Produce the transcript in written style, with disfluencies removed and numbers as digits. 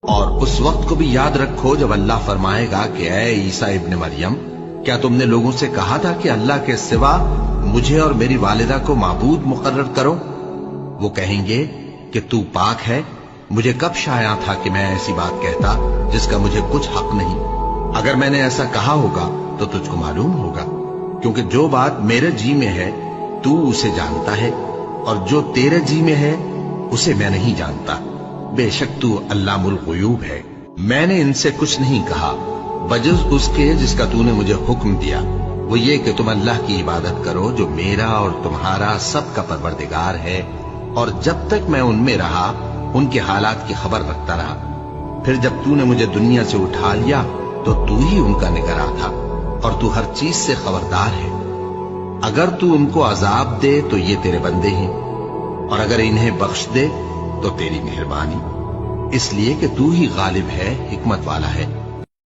اور اس वक्त को भी याद रखो जब अल्लाह फरमाएगा कि ऐ ईसा इब्न मरियम, क्या तुमने लोगों से कहा था कि अल्लाह के सिवा मुझे और मेरी वालिदा को माबूद मुकर्रर करो? वो कहेंगे कि तू पाक है, मुझे कब शाया था कि मैं ऐसी बात कहता जिसका मुझे कुछ हक नहीं। अगर मैंने ऐसा कहा होगा तो तुझको मालूम होगा, क्योंकि जो बात मेरे जी में है तू उसे जानता है, और जो तेरे जी में है उसे मैं नहीं जानता। बेशक तू अल्लामुल गुयूब है। मैंने इनसे कुछ नहीं कहा बजज उसके जिसका तूने मुझे हुक्म दिया, वो ये कि तुम अल्लाह की इबादत करो जो मेरा और तुम्हारा सबका परवरदिगार है, और जब तक मैं उनमें रहा उनके हालात की खबर रखता रहा। फिर जब तूने मुझे दुनिया से उठा लिया तो तू ही उनका निगरां था, और तू हर चीज से खबरदार है। अगर तू उनको अजाब दे तो ये तेरे बंदे हैं, और अगर इन्हें बख्श दे तो तेरी मेहरबानी, इसलिए कि तू ही गालिब है, हिकमत वाला है।